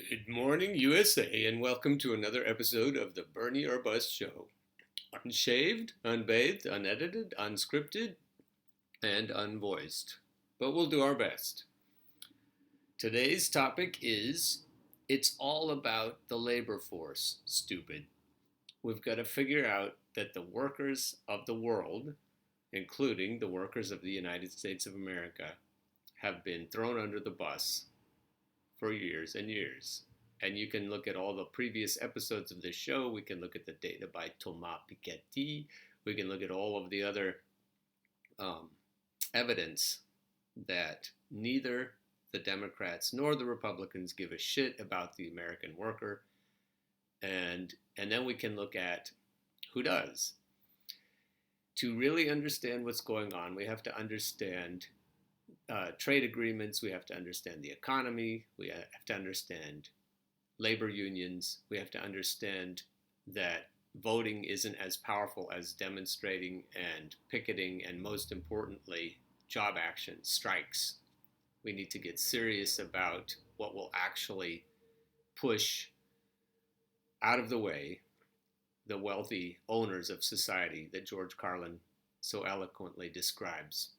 Good morning, USA, and welcome to another episode of the Bernie or Bust Show. Unshaved, unbathed, unedited, unscripted, and unvoiced. But we'll do our best. Today's topic is it's all about the labor force, stupid. We've got to figure out that the workers of the world, including the workers of the United States of America, have been thrown under the bus for years and years. And you can look at all the previous episodes of this show. We can look at the data by Thomas Piketty. We can look at all of the other evidence that neither the Democrats nor the Republicans give a shit about the American worker. And then we can look at who does. To really understand what's going on, we have to understand trade agreements. We have to understand the economy. We have to understand labor unions. We have to understand that voting isn't as powerful as demonstrating and picketing, and most importantly, job action, strikes. We need to get serious about what will actually push out of the way the wealthy owners of society that George Carlin so eloquently describes.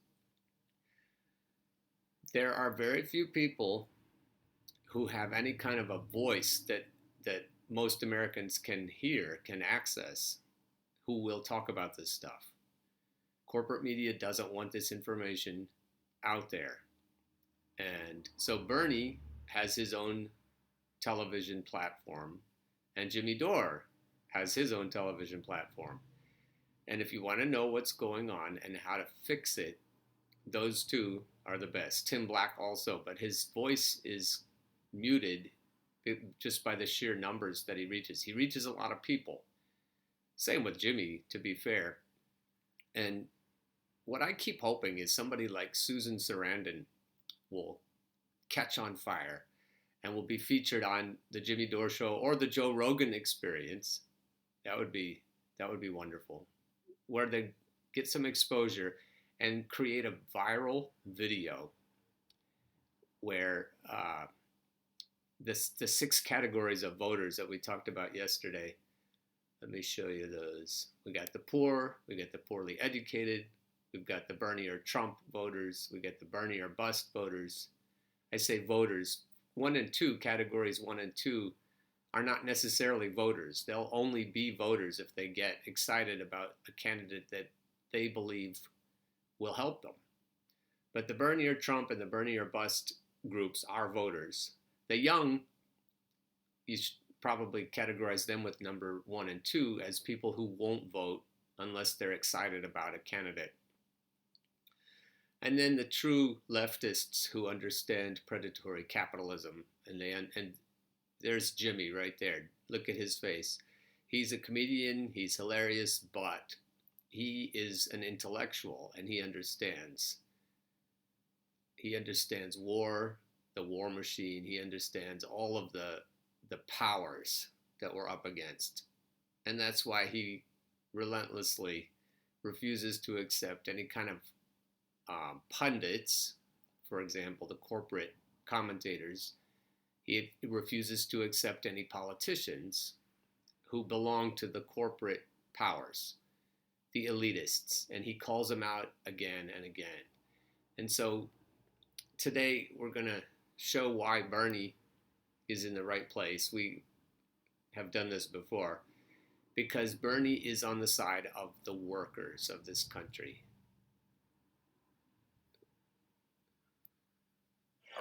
There are very few people who have any kind of a voice that most Americans can hear, can access, who will talk about this stuff. Corporate media doesn't want this information out there. And so Bernie has his own television platform, and Jimmy Dore has his own television platform. And if you want to know what's going on and how to fix it, those two are the best. Tim Black also, but his voice is muted just by the sheer numbers that he reaches. He reaches a lot of people. Same with Jimmy, to be fair. And what I keep hoping is somebody like Susan Sarandon will catch on fire and will be featured on the Jimmy Dore Show or the Joe Rogan Experience. That would be wonderful, where they get some exposure and create a viral video where the 6 categories of voters that we talked about yesterday. Let me show you those. We got the poor, we got the poorly educated, we've got the Bernie or Trump voters, we got the Bernie or bust voters. I say voters. 1 and 2, categories 1 and 2 are not necessarily voters. They'll only be voters if they get excited about a candidate that they believe will help them. But the Bernie or Trump and the Bernie or bust groups are voters. The young, you should probably categorize them with number 1 and 2 as people who won't vote unless they're excited about a candidate. And then the true leftists who understand predatory capitalism, and there's Jimmy right there. Look at his face. He's a comedian, he's hilarious, but he is an intellectual, and he understands. He understands war, the war machine. He understands all of the powers that we're up against. And that's why he relentlessly refuses to accept any kind of pundits, for example, the corporate commentators. He refuses to accept any politicians who belong to the corporate powers, the elitists, and he calls them out again and again. And so today we're going to show why Bernie is in the right place. We have done this before, because Bernie is on the side of the workers of this country.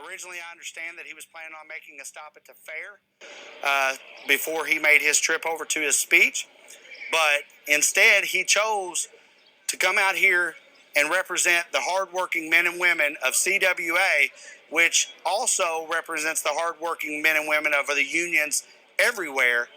Originally, I understand that he was planning on making a stop at the fair before he made his trip over to his speech. But instead, he chose to come out here and represent the hardworking men and women of CWA, which also represents the hardworking men and women of the unions everywhere.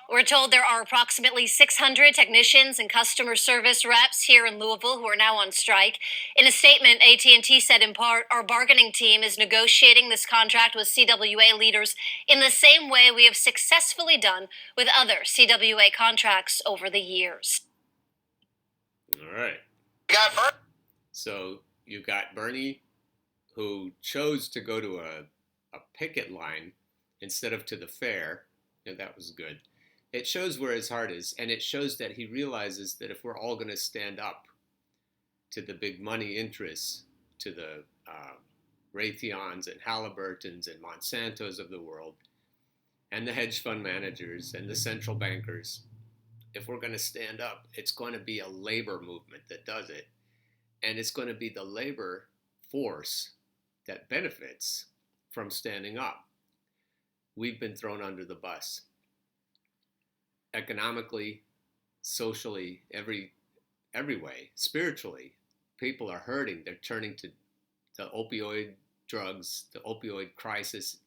We're told there are approximately 600 technicians and customer service reps here in Louisville who are now on strike. In a statement, AT&T said in part, our bargaining team is negotiating this contract with CWA leaders in the same way we have successfully done with other CWA contracts over the years. All right. So you got Bernie, who chose to go to a picket line instead of to the fair. That was good. It shows where his heart is, and it shows that he realizes that if we're all going to stand up to the big money interests, to the Raytheons and Halliburtons and Monsantos of the world, and the hedge fund managers and the central bankers, if we're going to stand up, it's going to be a labor movement that does it. And it's going to be the labor force that benefits from standing up. We've been thrown under the bus. Economically, socially, every way, spiritually, people are hurting. They're turning to the opioid drugs, the opioid crisis,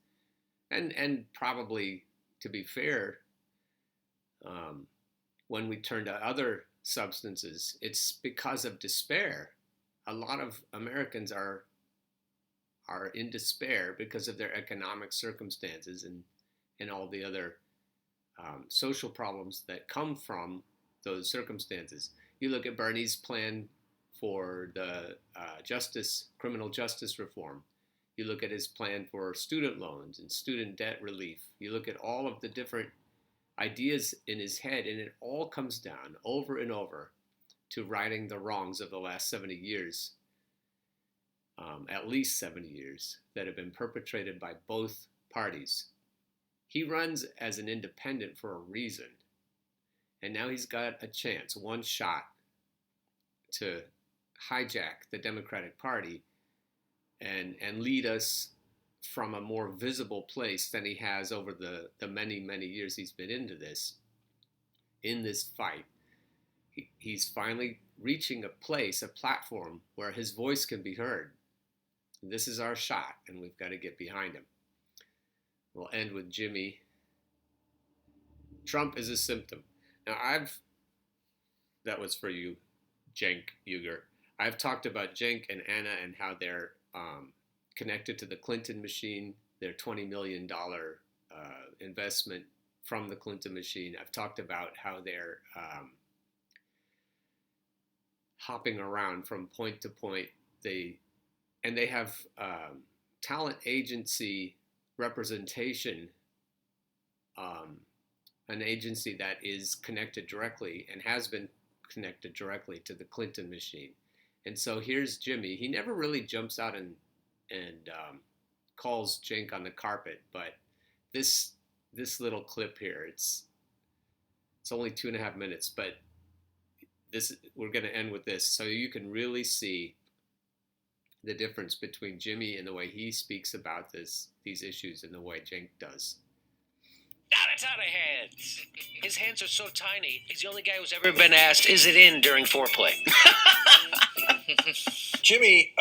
and probably, to be fair, when we turn to other substances, it's because of despair. A lot of Americans are in despair because of their economic circumstances and all the other social problems that come from those circumstances. You look at Bernie's plan for the criminal justice reform. You look at his plan for student loans and student debt relief. You look at all of the different ideas in his head, and it all comes down over and over to righting the wrongs of the last 70 years, at least 70 years, that have been perpetrated by both parties. He runs as an independent for a reason, and now he's got a chance, one shot, to hijack the Democratic Party and lead us from a more visible place than he has over the many, many years he's been in this fight. He's finally reaching a platform where his voice can be heard. This is our shot, and we've got to get behind him. We'll end with Jimmy. Trump is a symptom. Now, that was for you, Cenk Uygur. I've talked about Cenk and Anna and how they're connected to the Clinton machine, their $20 million investment from the Clinton machine. I've talked about how they're hopping around from point to point. They have talent agency representation, an agency that is connected directly and has been connected directly to the Clinton machine. And so here's Jimmy. He never really jumps out and calls Cenk on the carpet, but this little clip here, it's only 2.5 minutes, but we're going to end with this so you can really see the difference between Jimmy and the way he speaks about these issues and the way Cenk does. Not a ton of hands. His hands are so tiny, he's the only guy who's ever been asked, is it in during foreplay? Jimmy,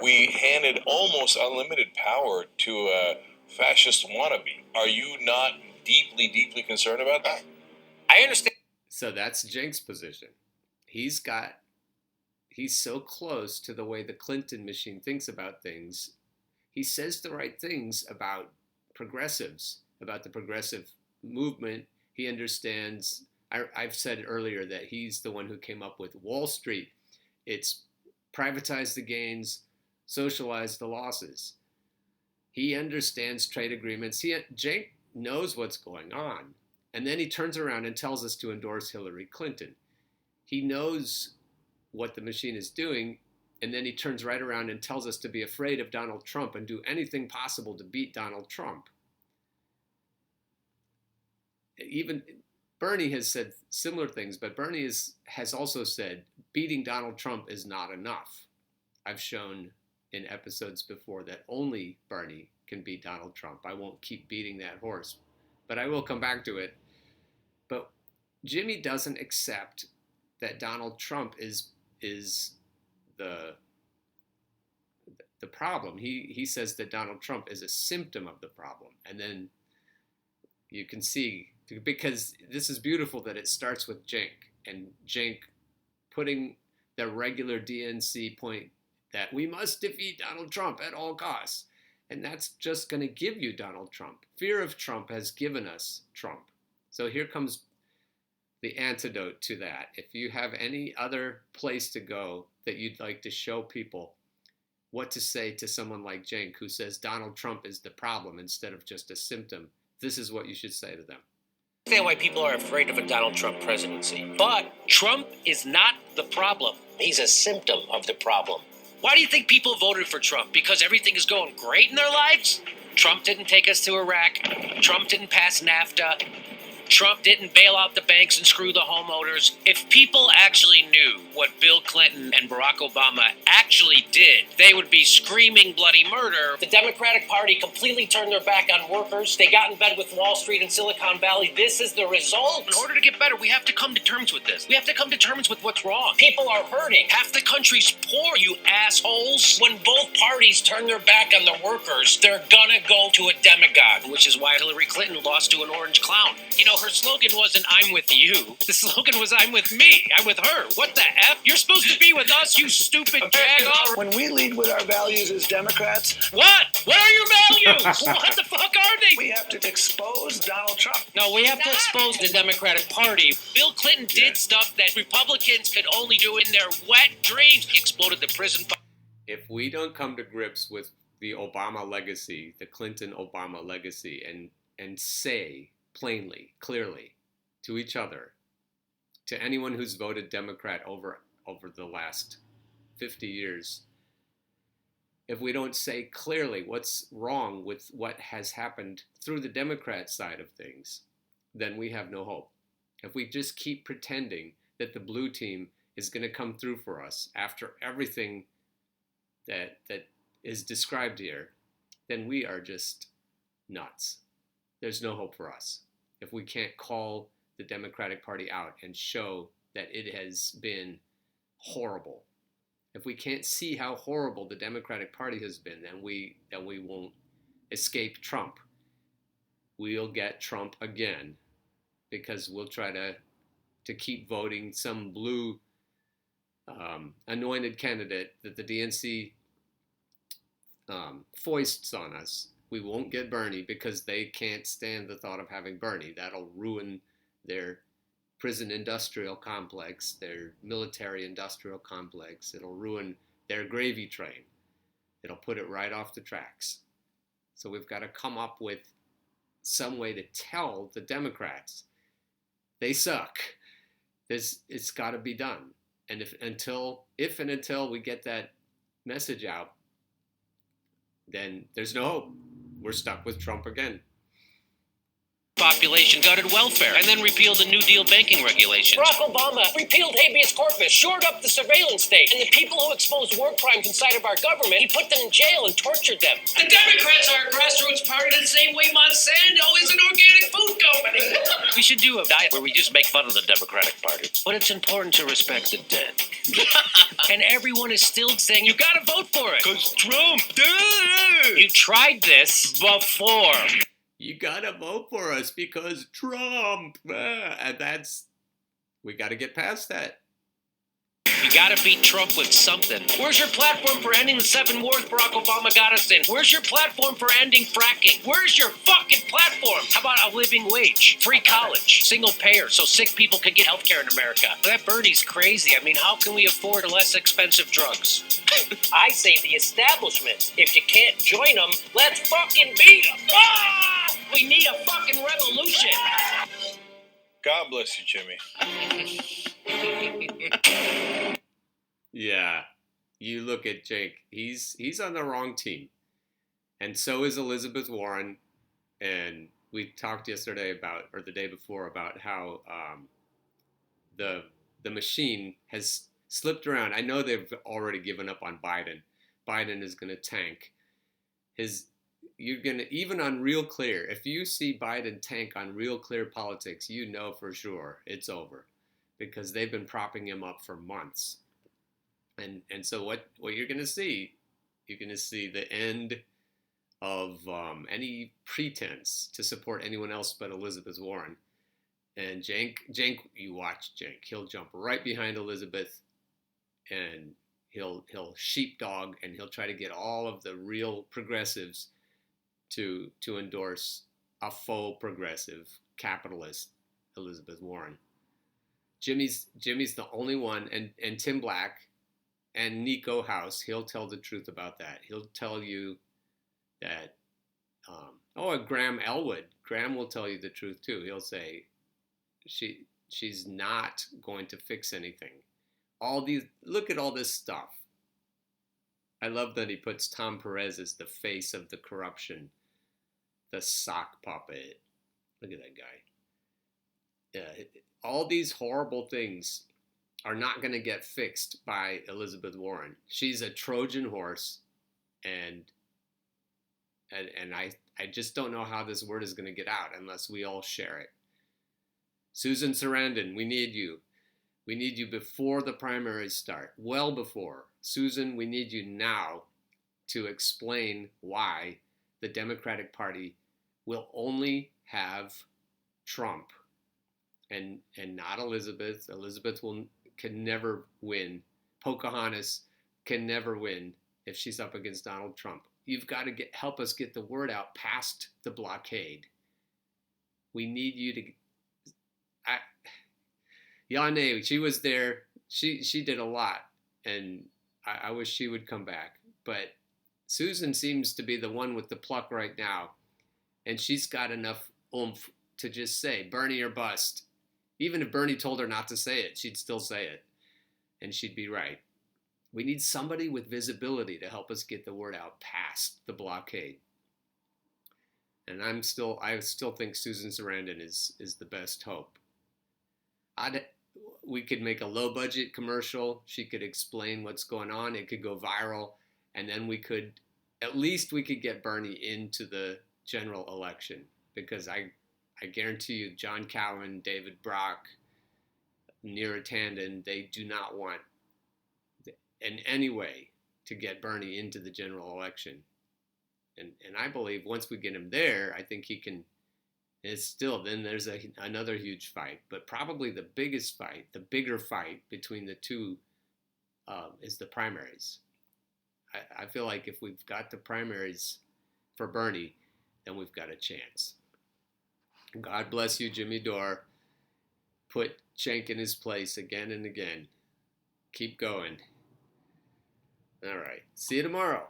we handed almost unlimited power to a fascist wannabe. Are you not deeply, deeply concerned about that? I understand. So that's Cenk's position. He's so close to the way the Clinton machine thinks about things. He says the right things about progressives, about the progressive movement. He understands. I've said earlier that he's the one who came up with Wall Street. It's privatize the gains, socialize the losses. He understands trade agreements. Cenk knows what's going on. And then he turns around and tells us to endorse Hillary Clinton. He knows what the machine is doing, and then he turns right around and tells us to be afraid of Donald Trump and do anything possible to beat Donald Trump. Even Bernie has said similar things, but Bernie has also said beating Donald Trump is not enough. I've shown in episodes before that only Bernie can beat Donald Trump. I won't keep beating that horse, but I will come back to it. But Jimmy doesn't accept that Donald Trump is the problem. He says that Donald Trump is a symptom of the problem. And then you can see, because this is beautiful that it starts with Cenk, and Cenk putting the regular DNC point that we must defeat Donald Trump at all costs. And that's just going to give you Donald Trump. Fear of Trump has given us Trump. So here comes the antidote to that. If you have any other place to go that you'd like to show people what to say to someone like Cenk who says Donald Trump is the problem instead of just a symptom. This is what you should say to them. I understand why people are afraid of a Donald Trump presidency. But Trump is not the problem. He's a symptom of the problem. Why do you think people voted for Trump? Because everything is going great in their lives? Trump didn't take us to Iraq. Trump didn't pass NAFTA. Trump didn't bail out the banks and screw the homeowners. If people actually knew what Bill Clinton and Barack Obama actually did, they would be screaming bloody murder. The Democratic Party completely turned their back on workers. They got in bed with Wall Street and Silicon Valley. This is the result. In order to get better, we have to come to terms with this. We have to come to terms with what's wrong. People are hurting. Half the country's poor, you assholes. When both parties turn their back on the workers, they're gonna go to a demagogue, which is why Hillary Clinton lost to an orange clown. You know, her slogan wasn't "I'm with you." The slogan was "I'm with me. I'm with her." What the F? You're supposed to be with us, you stupid jag-off. When we lead with our values as Democrats, What? What are your values? What the fuck are they? we have to expose Donald Trump. No, we have to expose the Democratic Party. Bill Clinton did stuff that Republicans could only do in their wet dreams. He exploded the prison. If we don't come to grips with the Obama legacy, the Clinton-Obama legacy, and say plainly, clearly, to each other, to anyone who's voted Democrat over the last 50 years, if we don't say clearly what's wrong with what has happened through the Democrat side of things, then we have no hope. If we just keep pretending that the blue team is going to come through for us after everything that is described here, then we are just nuts. There's no hope for us if we can't call the Democratic Party out and show that it has been horrible. If we can't see how horrible the Democratic Party has been, then we won't escape Trump. We'll get Trump again because we'll try to keep voting some blue anointed candidate that the DNC foists on us. We won't get Bernie because they can't stand the thought of having Bernie. That'll ruin their prison industrial complex, their military industrial complex. It'll ruin their gravy train. It'll put it right off the tracks. So we've got to come up with some way to tell the Democrats they suck. It's got to be done. And if and until we get that message out, then there's no hope. We're stuck with Trump again. Population gutted welfare and then repealed the New Deal banking regulations. Barack Obama repealed habeas corpus, shored up the surveillance state, and the people who exposed war crimes inside of our government, he put them in jail and tortured them. The Democrats are a grassroots party the same way Monsanto is an organic food company. We should do a diet where we just make fun of the Democratic Party. But it's important to respect the dead. And everyone is still saying, you gotta vote for it. Because Trump, dude. You tried this before. You gotta vote for us because Trump. And we gotta get past that. You gotta beat Trump with something. Where's your platform for ending the 7 wars Barack Obama got us in? Where's your platform for ending fracking? Where's your fucking platform? How about a living wage? Free college? Single payer so sick people can get healthcare in America? That Bernie's crazy. I mean, how can we afford less expensive drugs? I say the establishment. If you can't join them, let's fucking beat them. Ah! We need a fucking revolution. God bless you, Jimmy. Yeah, you look at Cenk. He's on the wrong team, and so is Elizabeth Warren. And we talked yesterday or the day before about how the machine has slipped around. I know they've already given up on Biden. Biden is going to tank. You're going to, even on Real Clear, if you see Biden tank on Real Clear Politics, you know for sure it's over because they've been propping him up for months. And so what you're going to see the end of any pretense to support anyone else but Elizabeth Warren. And Cenk, you watch Cenk. He'll jump right behind Elizabeth and he'll sheepdog and he'll try to get all of the real progressives to endorse a faux progressive capitalist Elizabeth Warren. Jimmy's the only one, and Tim Black and Nico House, he'll tell the truth about that. He'll tell you that, Graham Elwood. Graham will tell you the truth too. He'll say she's not going to fix anything. Look at all this stuff. I love that he puts Tom Perez as the face of the corruption, the sock puppet. Look at that guy. All these horrible things are not going to get fixed by Elizabeth Warren. She's a Trojan horse, and I just don't know how this word is going to get out unless we all share it. Susan Sarandon, we need you. We need you before the primaries start, well before. Susan, we need you now to explain why the Democratic Party will only have Trump and not Elizabeth. Elizabeth can never win. Pocahontas can never win if she's up against Donald Trump. You've got to help us get the word out past the blockade. We need you to. Yane, she was there. She did a lot, and I wish she would come back. But Susan seems to be the one with the pluck right now, and she's got enough oomph to just say Bernie or bust. Even if Bernie told her not to say it, she'd still say it, and she'd be right. We need somebody with visibility to help us get the word out past the blockade. And I still think Susan Sarandon is the best hope. We could make a low budget commercial. She could explain what's going on. It could go viral, and then we could get Bernie into the general election, because I guarantee you, John Cowan, David Brock, Neera Tanden, they do not want in any way to get Bernie into the general election. And I believe once we get him there, I think he can. Then there's another huge fight, but probably the biggest fight, the bigger fight between the two is the primaries. I feel like if we've got the primaries for Bernie, then we've got a chance. God bless you, Jimmy Dore. Put Cenk in his place again and again. Keep going. All right. See you tomorrow.